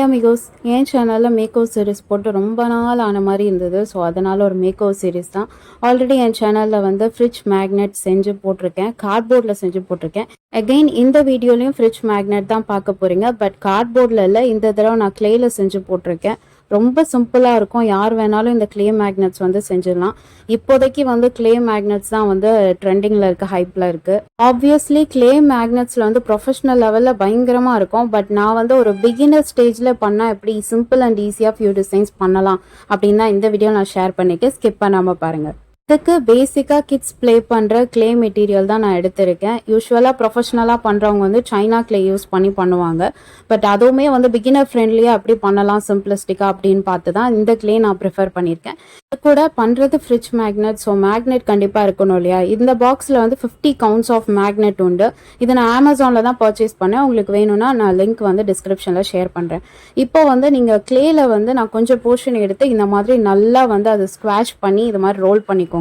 Amigos என் சேனலில் makeover series போட்டு ரொம்ப நாள் ஆன மாதிரி இருந்தது. ஸோ அதனால் ஒரு மேக்கோவர் சீரிஸ் தான். ஆல்ரெடி என் சேனலில் வந்து ஃப்ரிட்ஜ் மேக்னெட் செஞ்சு போட்டிருக்கேன், கார்ட்போர்டில் செஞ்சு போட்டிருக்கேன். அகெயின் இந்த வீடியோலையும் ஃப்ரிட்ஜ் மேக்னெட் தான் பார்க்க போகிறீங்க. பட் கார்ட்போர்டில் இல்லை, இந்த தடவை நான் கிளேயில் செஞ்சு போட்டிருக்கேன். ரொம்ப சிம்பிளாக இருக்கும். யார் வேணாலும் இந்த கிளே மேக்னெட்ஸ் வந்து செஞ்சிடலாம். இப்போதைக்கு வந்து கிளே மேக்னெட்ஸ் தான் வந்து ட்ரெண்டிங்கில் இருக்குது, ஹைப்பில் இருக்குது. ஆப்வியஸ்லி கிளே மேக்னெட்ஸில் வந்து ப்ரொஃபஷனல் லெவலில் பயங்கரமாக இருக்கும். பட் நான் வந்து ஒரு பிகினர் ஸ்டேஜில் பண்ணால் எப்படி சிம்பிள் அண்ட் ஈஸியாக ஃபியூ டிசைன்ஸ் பண்ணலாம் அப்படின்னு தான் இந்த வீடியோ நான் ஷேர் பண்ணிவிட்டு ஸ்கிப் பண்ணாமல் பாருங்கள். இதுக்கு பேசிக்காக கிட்ஸ் ப்ளே பண்ணுற கிளே மெட்டீரியல் தான் நான் எடுத்திருக்கேன். யூஸ்வலாக ப்ரொஃபஷ்னலாக பண்ணுறவங்க வந்து சைனா கிளே யூஸ் பண்ணி பண்ணுவாங்க. பட் அதுவுமே வந்து பிகினர் ஃப்ரெண்ட்லியாக அப்படி பண்ணலாம் சிம்பிளிஸ்டிக்காக அப்படின்னு பார்த்து தான் இந்த கிளே நான் ப்ரிஃபர் பண்ணியிருக்கேன். இது கூட பண்ணுறது ஃப்ரிட்ஜ் மேக்னெட். ஸோ மேக்னெட் கண்டிப்பாக இருக்கணும் இல்லையா? இந்த பாக்ஸில் வந்து 50 கவுண்ட்ஸ் ஆஃப் மேக்னெட் உண்டு. இதை நான் அமேசானில் தான் பர்ச்சேஸ் பண்ணேன். உங்களுக்கு வேணும்னா நான் லிங்க் வந்து டிஸ்கிரிப்ஷனில் ஷேர் பண்ணுறேன். இப்போ வந்து நீங்கள் கிளேயில் வந்து நான் கொஞ்சம் போர்ஷன் எடுத்து இந்த மாதிரி நல்லா வந்து அதை ஸ்க்வாஷ் பண்ணி இது மாதிரி ரோல் பண்ணிக்கோங்க.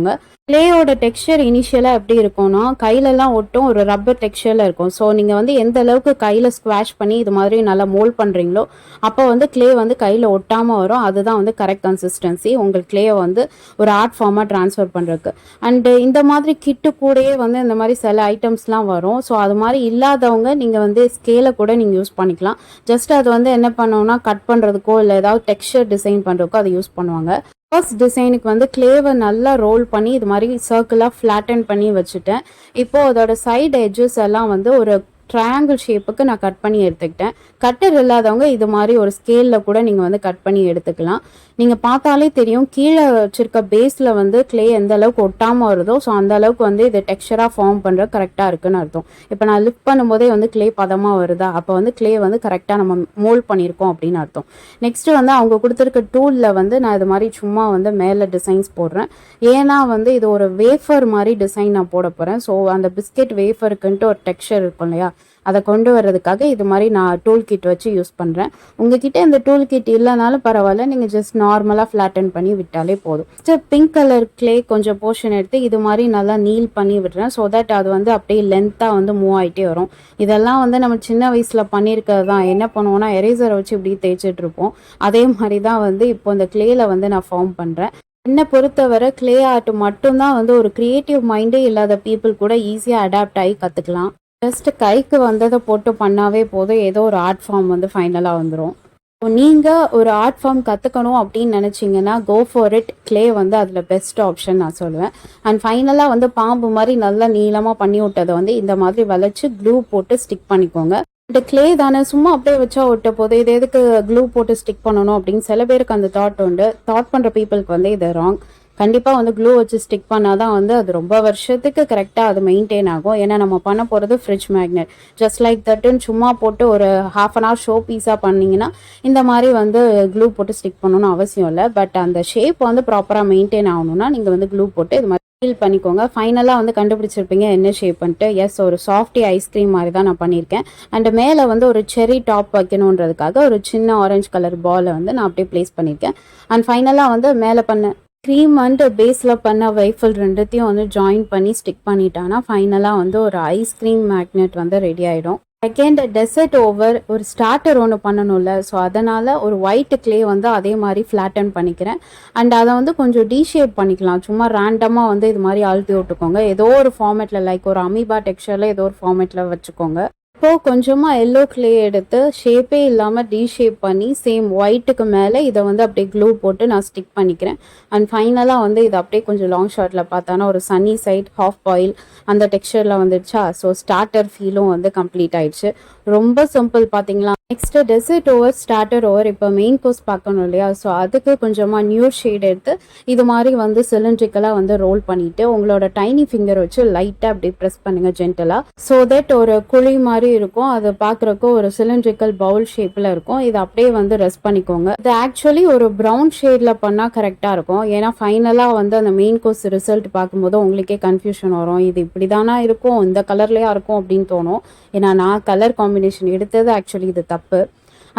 கிளேயோட டெக்ஸ்சர் இனிஷியலாக எப்படி இருக்கும்னா கையிலலாம் ஒட்டும் ஒரு ரப்பர் டெக்ஸ்சரில் இருக்கும். ஸோ நீங்கள் வந்து எந்த அளவுக்கு கையில் ஸ்க்வாஷ் பண்ணி இது மாதிரி நல்லா மோல்ட் பண்ணுறீங்களோ அப்போ வந்து கிளே வந்து கையில் ஒட்டாமல் வரும். அதுதான் வந்து கரெக்ட் கன்சிஸ்டன்சி உங்கள் கிளேயை வந்து ஒரு ஆர்ட் ஃபார்மாக ட்ரான்ஸ்ஃபர் பண்ணுறதுக்கு. அண்டு இந்த மாதிரி கிட்டு கூடயே வந்து இந்த மாதிரி சில ஐட்டம்ஸ்லாம் வரும். ஸோ அது மாதிரி இல்லாதவங்க நீங்கள் வந்து ஸ்கேலை கூட நீங்கள் யூஸ் பண்ணிக்கலாம். ஜஸ்ட் அது வந்து என்ன பண்ணுவோம்னா கட் பண்ணுறதுக்கோ இல்லை ஏதாவது டெக்ஸ்சர் டிசைன் பண்ணுறதுக்கோ அதை யூஸ் பண்ணுவாங்க. ஃபர்ஸ்ட் டிசைனுக்கு வந்து கிளேவை நல்லா ரோல் பண்ணி இது மாதிரி சர்க்கிளாக ஃப்ளாட்டன் பண்ணி வச்சுட்டேன். இப்போது அதோட சைடு எட்ஜஸ் எல்லாம் வந்து ஒரு ட்ரையாங்கிள் ஷேப்புக்கு நான் கட் பண்ணி எடுத்துக்கிட்டேன். கட்டர் இல்லாதவங்க இது மாதிரி ஒரு ஸ்கேலில் கூட நீங்கள் வந்து கட் பண்ணி எடுத்துக்கலாம். நீங்கள் பார்த்தாலே தெரியும் கீழே வச்சுருக்க பேஸில் வந்து கிளே எந்த அளவுக்கு ஒட்டாமல் வருதோ ஸோ அந்த அளவுக்கு வந்து இது டெக்ஸ்சராக ஃபார்ம் பண்ணுற கரெக்டாக இருக்குன்னு அர்த்தம். இப்போ நான் லிஃப்ட் பண்ணும்போதே வந்து கிளே பதமாக வருதா, அப்போ வந்து கிளே வந்து கரெக்டாக நம்ம மோல்ட் பண்ணியிருக்கோம் அப்படின்னு அர்த்தம். நெக்ஸ்ட்டு வந்து அவங்க கொடுத்துருக்க டூலில் வந்து நான் இது மாதிரி சும்மா வந்து மேலே டிசைன்ஸ் போடுறேன். ஏன்னா வந்து இது ஒரு வேஃபர் மாதிரி டிசைன் நான் போட போகிறேன். ஸோ அந்த பிஸ்கெட் வேஃபருக்குன்ட்டு ஒரு டெக்ஸ்சர் இருக்கும் இல்லையா, அதை கொண்டு வர்றதுக்காக இது மாதிரி நான் டூல் கிட் வச்சு யூஸ் பண்ணுறேன். உங்ககிட்ட இந்த டூல் கிட் இல்லைனாலும் பரவாயில்ல, நீங்கள் ஜஸ்ட் நார்மலாக ஃப்ளாட்டன் பண்ணி விட்டாலே போதும். பிங்க் கலர் கிளே கொஞ்சம் போர்ஷன் எடுத்து இது மாதிரி நல்லா நீல் பண்ணி விடுறேன். ஸோ தட் அது வந்து அப்படியே லென்த்தாக வந்து மூவ் ஆகிட்டே வரும். இதெல்லாம் வந்து நம்ம சின்ன வயசில் பண்ணியிருக்கிறது தான். என்ன பண்ணுவோம்னா எரேசரை வச்சு இப்படி தேய்ச்சிட்டு இருப்போம். அதே மாதிரி தான் வந்து இப்போ இந்த கிளேயில் வந்து நான் ஃபார்ம் பண்ணுறேன். என்னை பொறுத்தவரை கிளே ஆர்ட் மட்டும்தான் வந்து ஒரு க்ரியேட்டிவ் மைண்டே இல்லாத பீப்புள் கூட ஈஸியாக அடாப்ட் ஆகி கற்றுக்கலாம். ஜஸ்ட் கைக்கு வந்ததை போட்டு பண்ணாவே போதும், ஏதோ ஒரு ஆர்ட் ஃபார்ம் வந்து ஃபைனலாக வந்துடும். ஸோ நீங்கள் ஒரு ஆர்ட் ஃபார்ம் கற்றுக்கணும் அப்படின்னு நினச்சிங்கன்னா கோ ஃபார் இட். கிளே வந்து அதில் பெஸ்ட் ஆப்ஷன் நான் சொல்லுவேன். அண்ட் ஃபைனலாக வந்து பாம்பு மாதிரி நல்லா நீளமாக பண்ணி விட்டதை வந்து இந்த மாதிரி வளைச்சி க்ளூ போட்டு ஸ்டிக் பண்ணிக்கோங்க. இந்த கிளே தானே சும்மா அப்படியே வச்சா ஒட்ட போது, இது எதுக்கு க்ளூ போட்டு ஸ்டிக் பண்ணணும் அப்படின்னு சில பேருக்கு அந்த தாட் உண்டு. தாட் பண்ணுற பீப்புளுக்கு வந்து இது ராங். கண்டிப்பாக வந்து க்ளூ வச்சு ஸ்டிக் பண்ணால் தான் வந்து அது ரொம்ப வருஷத்துக்கு கரெக்டாக அது மெயின்டைன் ஆகும். ஏன்னா நம்ம பண்ண போகிறது ஃப்ரிட்ஜ் மேக்னெட். ஜஸ்ட் லைக் தட்டுன்னு சும்மா போட்டு ஒரு ½ அன் ஹவர் ஷோ பீஸாக பண்ணிங்கன்னா இந்த மாதிரி வந்து க்ளூ போட்டு ஸ்டிக் பண்ணணும்னு அவசியம் இல்லை. பட் அந்த ஷேப் வந்து ப்ராப்பராக மெயின்டைன் ஆகணும்னா நீங்கள் வந்து க்ளூ போட்டு இது மாதிரி ஃபீல் பண்ணிக்கோங்க. ஃபைனலாக வந்து கண்டுபிடிச்சிருப்பீங்க என்ன ஷேப்புன்ட்டு. எஸ், ஒரு சாஃப்டி ஐஸ்கிரீம் மாதிரி தான் நான் பண்ணியிருக்கேன். அண்ட் மேலே வந்து ஒரு செரி டாப் வைக்கணுன்றதுக்காக ஒரு சின்ன ஆரஞ்சு கலர் பாலை வந்து நான் அப்படியே ப்ளேஸ் பண்ணியிருக்கேன். அண்ட் ஃபைனலாக வந்து மேலே பண்ண க்ரீம் அண்ட் பேஸில் பண்ண வைஃபிள் ரெண்டுத்தையும் வந்து ஜாயின் பண்ணி ஸ்டிக் பண்ணிட்டான்னா ஃபைனலாக வந்து ஒரு ஐஸ்கிரீம் மேக்னெட் வந்து ரெடி ஆகிடும். செகண்ட் டெசர்ட் ஓவர் ஒரு ஸ்டார்டர் ஒன்று பண்ணணும்ல, ஸோ அதனால் ஒரு ஒயிட் கிளே வந்து அதே மாதிரி ஃப்ளாட்டன் பண்ணிக்கிறேன். அண்ட் அதை வந்து கொஞ்சம் டீஷேப் பண்ணிக்கலாம். சும்மா ரேண்டமாக வந்து இது மாதிரி அழுத்தி விட்டுக்கோங்க. ஏதோ ஒரு ஃபார்மேட்டில் லைக் ஒரு அமீபா டெக்ஸ்சரில் ஏதோ ஒரு ஃபார்மேட்டில் வச்சுக்கோங்க. இப்போது கொஞ்சமாக எல்லோ கிளே எடுத்து ஷேப்பே இல்லாமல் டீஷேப் பண்ணி சேம் ஒயிட்டுக்கு மேலே இதை வந்து அப்படியே க்ளூ போட்டு நான் ஸ்டிக் பண்ணிக்கிறேன். அண்ட் ஃபைனலாக வந்து இதை அப்படியே கொஞ்சம் லாங் ஷார்ட்டில் பார்த்தானா ஒரு சன்னி சைட் ஹாஃப் பாயில் அந்த டெக்ஸ்சரில் வந்துடுச்சா. ஸோ ஸ்டார்டர் ஃபீலும் வந்து கம்ப்ளீட் ஆயிடுச்சு. ரொம்ப சிம்பிள் பார்த்தீங்களா. Next dessert over starter over. இப்போ மெயின் கோர்ஸ் பார்க்கணும் இல்லையா, ஸோ அதுக்கு கொஞ்சமாக நியூ ஷேட் எடுத்து இது மாதிரி வந்து சிலிண்ட்ரிக்கலாக வந்து ரோல் பண்ணிவிட்டு உங்களோட டைனி ஃபிங்கர் வச்சு லைட்டாக அப்படி ப்ரெஸ் பண்ணுங்கள் ஜென்டலாக. ஸோ தட் ஒரு குழி மாதிரி இருக்கும். அது பார்க்குறக்கு ஒரு சிலிண்ட்ரிக்கல் பவுல் ஷேப்பில் இருக்கும். இதை அப்படியே வந்து ரெஸ்ட் பண்ணிக்கோங்க. இது ஆக்சுவலி ஒரு ப்ரௌன் ஷேடில் பண்ணால் கரெக்டாக இருக்கும். ஏன்னா ஃபைனலாக வந்து அந்த மெயின் கோர்ஸ் ரிசல்ட் பார்க்கும்போது உங்களுக்கே கன்ஃபியூஷன் வரும். இது இப்படி தானா இருக்கும், இந்த கலர்லேயா இருக்கும் அப்படின்னு தோணும். ஏன்னா நான் கலர் காம்பினேஷன் எடுத்தது ஆக்சுவலி இது தப்பு.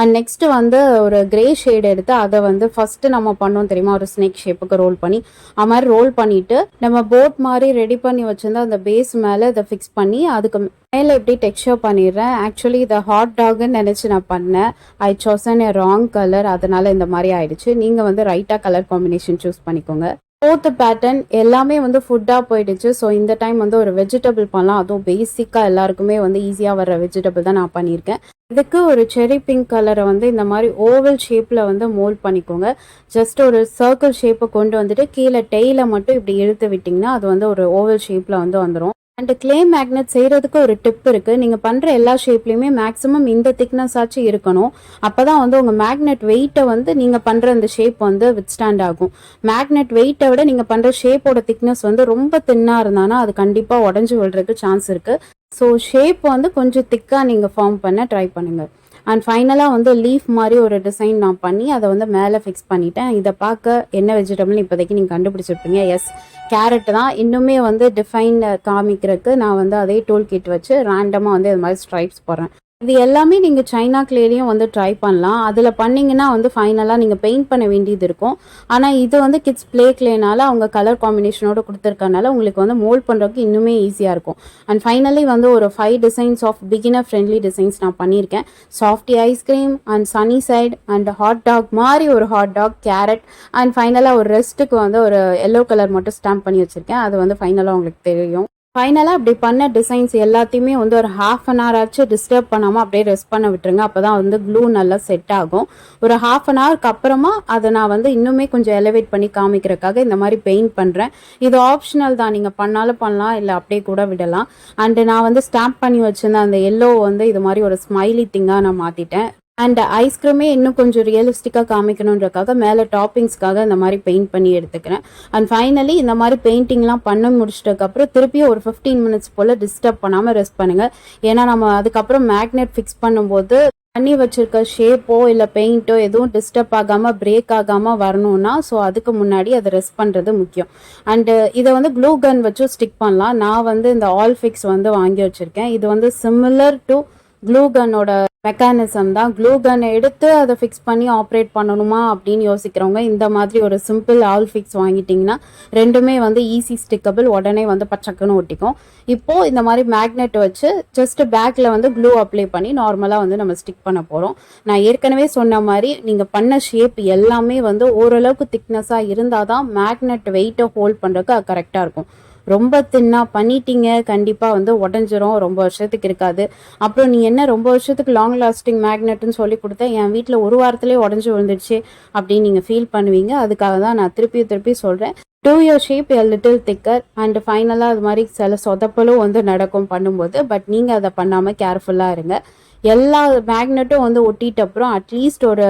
அண்ட் நெக்ஸ்ட் வந்து ஒரு கிரே ஷேட் எடுத்து அதை வந்து ஃபர்ஸ்ட் நம்ம பண்ணோம் தெரியுமா, ஒரு ஸ்னேக் ஷேப்புக்கு ரோல் பண்ணி அது மாதிரி ரோல் பண்ணிட்டு நம்ம போட் மாதிரி ரெடி பண்ணி வச்சிருந்தா அந்த பேஸ் மேலே இதை ஃபிக்ஸ் பண்ணி அதுக்கு மேலே எப்படி டெக்ஸ்சர் பண்ணிடுறேன். ஆக்சுவலி இதை ஹாட் டாக்னு நினச்சி நான் பண்ணேன். ஐ சோசன் ஏ ராங் கலர், அதனால இந்த மாதிரி ஆயிடுச்சு. நீங்கள் வந்து ரைட்டாக கலர் காம்பினேஷன் சூஸ் பண்ணிக்கோங்க. ஃபோர்த் பேட்டர்ன் எல்லாமே வந்து ஃபுட்டாக போயிடுச்சு. ஸோ இந்த டைம் வந்து ஒரு வெஜிடபிள் பண்ணலாம். அதுவும் பேசிக்காக எல்லாருக்குமே வந்து ஈஸியாக வர வெஜிடபிள் தான் நான் பண்ணியிருக்கேன். இதுக்கு ஒரு செரி பிங்க் கலரை வந்து இந்த மாதிரி ஓவல் ஷேப்பில் வந்து மோல்ட் பண்ணிக்கோங்க. ஜஸ்ட் ஒரு சர்க்கிள் ஷேப்பை கொண்டு வந்துட்டு கீழே டெய்லை மட்டும் இப்படி இழுத்து விட்டிங்கன்னா அது வந்து ஒரு ஓவல் ஷேப்பில் வந்து வந்துடும். அண்ட் கிளே மேக்னெட் செய்கிறதுக்கு ஒரு டிப் இருக்குது. நீங்கள் பண்ணுற எல்லா ஷேப்லேயுமே மேக்ஸிமம் இந்த திக்னஸ் ஆச்சு இருக்கணும். அப்போ தான் வந்து உங்கள் மேக்னெட் வெயிட்டை வந்து நீங்கள் பண்ணுற இந்த ஷேப் வந்து வித்ஸ்டாண்ட் ஆகும். மேக்னெட் வெயிட்டை விட நீங்கள் பண்ணுற ஷேப்போட திக்னஸ் வந்து ரொம்ப தின்னாக இருந்தானா அது கண்டிப்பாக உடஞ்சி விழுறதுக்கு சான்ஸ் இருக்குது. ஸோ ஷேப் வந்து கொஞ்சம் திக்காக நீங்கள் ஃபார்ம் பண்ண ட்ரை பண்ணுங்கள். அண்ட் ஃபைனலாக வந்து லீஃப் மாதிரி ஒரு டிசைன் நான் பண்ணி அதை வந்து மேலே ஃபிக்ஸ் பண்ணிட்டேன். இதை பார்க்க என்ன வெஜிடபிள்னு இப்போதைக்கு நீங்கள் கண்டுபிடிச்சிருப்பீங்க. எஸ், கேரட் தான். இன்னுமே வந்து டிஃபைன் காமிக்கிறதுக்கு நான் வந்து அதே டூல் கிட் வச்சு ரேண்டமாக வந்து இது மாதிரி ஸ்ட்ரைப்ஸ் போடுறேன். இது எல்லாமே நீங்கள் சைனா கிளேலையும் வந்து ட்ரை பண்ணலாம். அதில் பண்ணிங்கன்னா வந்து ஃபைனலாக நீங்கள் பெயிண்ட் பண்ண வேண்டியது இருக்கும். ஆனால் இது வந்து கிட்ஸ் ப்ளே கிளேனால அவங்க கலர் காம்பினேஷனோட கொடுத்துருக்கனால உங்களுக்கு வந்து மோல்ட் பண்ணுறதுக்கு இன்னுமே ஈஸியாக இருக்கும். அண்ட் ஃபைனலி வந்து ஒரு 5 designs of beginner friendly designs நான் பண்ணியிருக்கேன். Softy ice cream and sunny side and hot dog மாதிரி ஒரு ஹாட் டாக், கேரட் அண்ட் ஃபைனலாக ஒரு ரெஸ்ட்டுக்கு வந்து ஒரு எல்லோ கலர் மட்டும் ஸ்டாம்ப் பண்ணி வச்சுருக்கேன். அது வந்து ஃபைனலாக உங்களுக்கு தெரியும். ஃபைனலாக அப்படி பண்ண டிசைன்ஸ் எல்லாத்தையுமே வந்து ஒரு ½ அன் ஹவர் ஆச்சு டிஸ்டர்ப் பண்ணாமல் அப்படியே ரெஸ்ட் பண்ண விட்டுருங்க. அப்போ தான் வந்து க்ளூ நல்லா செட் ஆகும். ஒரு ½ அன் ஹவருக்கு அப்புறமா அதை நான் வந்து இன்னுமே கொஞ்சம் எலிவேட் பண்ணி காமிக்கிறதுக்காக இந்த மாதிரி பெயிண்ட் பண்ணுறேன். இது ஆப்ஷனல் தான், நீங்கள் பண்ணாலும் பண்ணலாம், இல்லை அப்படியே கூட விடலாம். அண்டு நான் வந்து ஸ்டாம்ப் பண்ணி வச்சுருந்தேன் அந்த எல்லோ வந்து இது மாதிரி ஒரு ஸ்மைலி திங்காக நான் மாற்றிட்டேன். அண்ட் ஐஸ்கிரீமே இன்னும் கொஞ்சம் ரியலிஸ்டிக்காக காமிக்கணுன்றக்காக மேலே டாப்பிங்ஸ்க்காக இந்த மாதிரி பெயிண்ட் பண்ணி எடுத்துக்கிறேன். அண்ட் ஃபைனலி இந்த மாதிரி பெயிண்டிங்லாம் பண்ண முடிச்சிட்டதுக்கப்புறம் திருப்பியும் ஒரு 15 மினிட்ஸ் போல் டிஸ்டர்ப் பண்ணாமல் ரெஸ்ட் பண்ணுங்கள். ஏன்னா நம்ம அதுக்கப்புறம் மேக்னெட் ஃபிக்ஸ் பண்ணும்போது பண்ணி வச்சிருக்க ஷேப்போ இல்லை பெயிண்ட்டோ எதுவும் டிஸ்டர்ப் ஆகாமல் பிரேக் ஆகாமல் வரணும்னா ஸோ அதுக்கு முன்னாடி அதை ரெஸ்ட் பண்ணுறது முக்கியம். அண்டு இதை வந்து க்ளூ கன் வச்சு ஸ்டிக் பண்ணலாம். நான் வந்து இந்த ஆல் ஃபிக்ஸ் வந்து வாங்கி வச்சுருக்கேன். இது வந்து சிமிலர் டு க்ளூ கன்னோட மெக்கானிசம் தான். க்ளூ கன் எடுத்து அதை ஃபிக்ஸ் பண்ணி ஆப்ரேட் பண்ணணுமா அப்படின்னு யோசிக்கிறவங்க இந்த மாதிரி ஒரு சிம்பிள் ஆல் ஃபிக்ஸ் வாங்கிட்டிங்கன்னா ரெண்டுமே வந்து ஈஸி ஸ்டிக்கபிள், உடனே வந்து பச்சக்குன்னு ஒட்டிக்கும். இப்போது இந்த மாதிரி மேக்னெட் வச்சு ஜஸ்ட் பேக்கில் வந்து க்ளூ அப்ளை பண்ணி நார்மலாக வந்து நம்ம ஸ்டிக் பண்ண போகிறோம். நான் ஏற்கனவே சொன்ன மாதிரி நீங்கள் பண்ண ஷேப் எல்லாமே வந்து ஓரளவுக்கு திக்னஸாக இருந்தால் தான் மேக்னெட் வெயிட்டை ஹோல்ட் பண்ணுறதுக்கு அது கரெக்டாக இருக்கும். ரொம்ப தின்னா பண்ணிட்டீங்க கண்டிப்பாக வந்து உடஞ்சிரும், ரொம்ப வருஷத்துக்கு இருக்காது. அப்புறம் நீ என்ன ரொம்ப வருஷத்துக்கு லாங் லாஸ்டிங் மேக்னெட்னு சொல்லி கொடுத்தேன், என் வீட்டில் ஒரு வாரத்துலேயே உடஞ்சி விழுந்துடுச்சு அப்படின்னு நீங்கள் ஃபீல் பண்ணுவீங்க. அதுக்காக தான் நான் திருப்பி சொல்கிறேன். Do your shape a little thicker and ஃபைனலாக அது மாதிரி சில சொதப்பலும் வந்து நடக்கும் பண்ணும்போது. பட் நீங்கள் அதை பண்ணாமல் கேர்ஃபுல்லாக இருங்க. எல்லா மேக்னெட்டும் வந்து ஒட்டிட்ட அப்புறம் அட்லீஸ்ட் ஒரு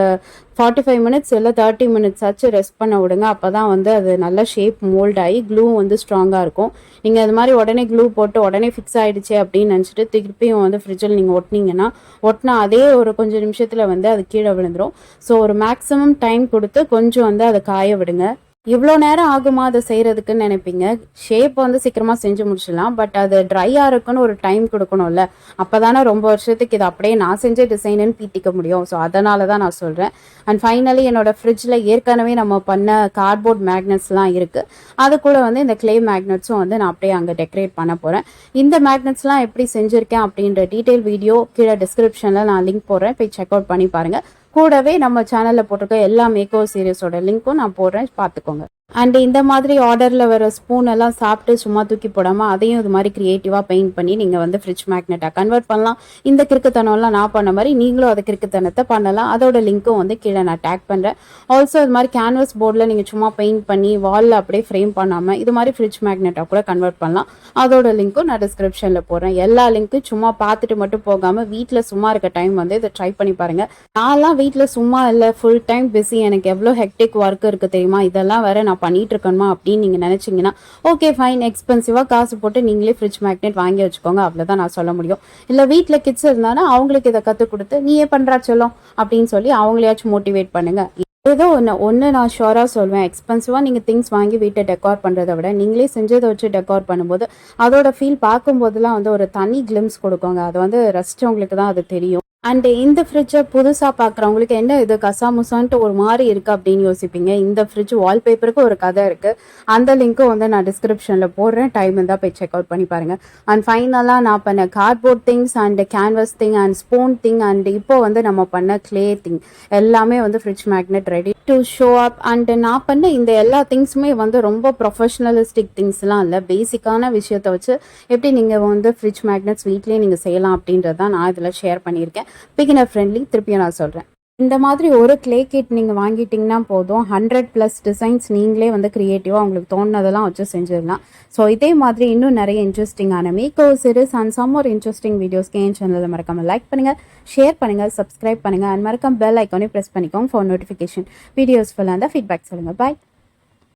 45 மினிட்ஸ் இல்லை 30 மினிட்ஸ் ஆச்சு ரெஸ்ட் பண்ண விடுங்க. அப்போ தான் வந்து அது நல்ல ஷேப் மோல்ட் ஆகி க்ளூ வந்து ஸ்ட்ராங்காக இருக்கும். நீங்கள் அது மாதிரி உடனே க்ளூ போட்டு உடனே ஃபிக்ஸ் ஆகிடுச்சு அப்படின்னு நினச்சிட்டு திருப்பியும் வந்து ஃப்ரிட்ஜில் நீங்கள் ஒட்டினா அதே ஒரு கொஞ்சம் நிமிஷத்தில் வந்து அது கீழே விழுந்துடும். ஸோ ஒரு மேக்ஸிமம் டைம் கொடுத்து கொஞ்சம் வந்து அதை காய விடுங்க. இவ்வளோ நேரம் ஆகுமா அதை செய்கிறதுக்குன்னு நினைப்பீங்க. ஷேப் வந்து சீக்கிரமாக செஞ்சு முடிச்சிடலாம். பட் அது ட்ரையாக இருக்குன்னு ஒரு டைம் கொடுக்கணும்ல. அப்போ தானே ரொம்ப வருஷத்துக்கு இது அப்படியே நான் செஞ்ச டிசைனுன்னு பீட்டிக்க முடியும். ஸோ அதனால தான் நான் சொல்கிறேன். அண்ட் ஃபைனலி என்னோடய ஃப்ரிட்ஜில் ஏற்கனவே நம்ம பண்ண கார்ட்போர்ட் மேக்னெட்ஸ்லாம் இருக்குது. அது கூட வந்து இந்த கிளே மேக்னெட்ஸும் வந்து நான் அப்படியே அங்கே டெக்கரேட் பண்ண போகிறேன். இந்த மேக்னெட்ஸ்லாம் எப்படி செஞ்சுருக்கேன் அப்படின்ற டீட்டெயில் வீடியோ கீழே டிஸ்கிரிப்ஷனில் நான் லிங்க் போடுறேன், போய் செக் அவுட் பண்ணி பாருங்கள். கூடவே நம்ம சேனலில் போட்டிருக்க எல்லா மேக்கோவர் சீரியஸோட லிங்க்கும் நான் போடுறேன், பார்த்துக்கோங்க. அண்ட் இந்த மாதிரி ஆர்டரில் வர ஸ்பூன் எல்லாம் சாப்பிட்டு சும்மா தூக்கி போடாமல் அதையும் இது மாதிரி க்ரியேட்டிவாக பெயிண்ட் பண்ணி நீங்கள் வந்து ஃப்ரிட்ஜ் மேக்னெட்டாக கன்வெர்ட் பண்ணலாம். இந்த கிறுக்குத்தனம்லாம் நான் பண்ண மாதிரி நீங்களும் அதை கிறுக்குத்தனத்தை பண்ணலாம். அதோட லிங்க்கும் வந்து கீழே நான் டேக் பண்ணுறேன். ஆல்சோ இது மாதிரி கேன்வஸ் போர்டில் நீங்கள் சும்மா பெயிண்ட் பண்ணி வாலில் அப்படியே ஃப்ரேம் பண்ணாமல் இது மாதிரி ஃப்ரிட்ஜ் மேக்னெட்டாக கூட கன்வெர்ட் பண்ணலாம். அதோட லிங்க்கும் நான் டிஸ்கிரிப்ஷனில் போடுறேன். எல்லா லிங்க்கும் சும்மா பார்த்துட்டு மட்டும் போகாமல் வீட்டில் சும்மா இருக்க டைம் வந்து இதை ட்ரை பண்ணி பாருங்கள். நான்லாம் வீட்டில் சும்மா இல்லை, ஃபுல் டைம் பிஸி, எனக்கு எவ்வளோ ஹெக்டிக் ஒர்க் இருக்குது தெரியுமா, இதெல்லாம் வேற நான் பண்ணிட்டு இருக்கணுமா அப்படின்னு நீங்கள் நினச்சிங்கன்னா ஓகே ஃபைன், எக்ஸ்பென்சிவாக காசு போட்டு நீங்களே ஃப்ரிட்ஜ் மேக்னெட் வாங்கி வச்சுக்கோங்க. அவ்வளோதான் நான் சொல்ல முடியும். இல்லை வீட்டில் கிட்ஸ் இருந்தானா அவங்களுக்கு இதை கற்றுக் கொடுத்து நீயே பண்ணுறா சொல்லும் அப்படின்னு சொல்லி அவங்களையாச்சும் மோட்டிவேட் பண்ணுங்கள். ஏதோ ஒன்று நான் ஷோராக சொல்வேன், எக்ஸ்பென்சிவாக நீங்கள் திங்ஸ் வாங்கி வீட்டை டெக்கார் பண்ணுறதை விட நீங்களே செஞ்சதை வச்சு டெக்கார் பண்ணும்போது அதோட ஃபீல் பார்க்கும்போதெல்லாம் வந்து ஒரு தனி கிளிம்ஸ் கொடுக்குங்க. அது வந்து ரசிச்சவங்களுக்கு தான் அது தெரியும். அண்ட் இந்த ஃப்ரிட்ஜை புதுசாக பார்க்குறவங்களுக்கு என்ன இது கசாமுசான்ட்டு ஒரு மாதிரி இருக்குது அப்படின்னு யோசிப்பீங்க. இந்த ஃப்ரிட்ஜ் வால்பேப்பருக்கு ஒரு கதை இருக்குது. அந்த லிங்க்கும் வந்து நான் டிஸ்கிரிப்ஷனில் போடுறேன். டைம் இருந்தால் போய் செக் அவுட் பண்ணி பாருங்கள். அண்ட் ஃபைனலாக நான் பண்ண cardboard things and canvas thing and spoon thing and இப்போ வந்து நம்ம பண்ண கிளே திங் எல்லாமே வந்து fridge magnet ready to show up. And நான் பண்ண இந்த எல்லா திங்ஸுமே வந்து ரொம்ப ப்ரொஃபஷ்னலிஸ்டிக் திங்ஸ்லாம் இல்லை. பேசிக்கான விஷயத்தை வச்சு எப்படி நீங்கள் வந்து ஃப்ரிட்ஜ் மேக்னெட்ஸ் வீட்லேயே நீங்கள் செய்யலாம் அப்படின்றது தான் நான் இதில் ஷேர் பண்ணியிருக்கேன். Beginner friendly. திருப்பியும் நான் சொல்கிறேன், இந்த மாதிரி ஒரு கிளே கிட் நீங்கள் வாங்கிட்டிங்கன்னா போதும், 100+ டிசைன்ஸ் நீங்களே வந்து க்ரியேட்டிவாக உங்களுக்கு தோணுனதெல்லாம் வச்சு செஞ்சிடலாம். ஸோ இதே மாதிரி இன்னும் நிறைய இன்ட்ரெஸ்டிங்கான மேக்கோவர் சீரிஸ் அண்ட் சம் ஒரு இன்ட்ரெஸ்டிங் வீடியோஸ்க்கு என் சேனலில் மறக்காமல் லைக் பண்ணுங்கள், ஷேர் பண்ணுங்கள், சப்ஸ்கிரைப் பண்ணுங்கள் அண்ட் மறக்காம பெல் ஐக்கானே ப்ரெஸ் பண்ணிக்கோங்க ஃபார் நோட்டிஃபிகேஷன். வீடியோஸ் ஃபுல்லாக இருந்தால் ஃபீட்பேக் சொல்லுங்கள். பாய்.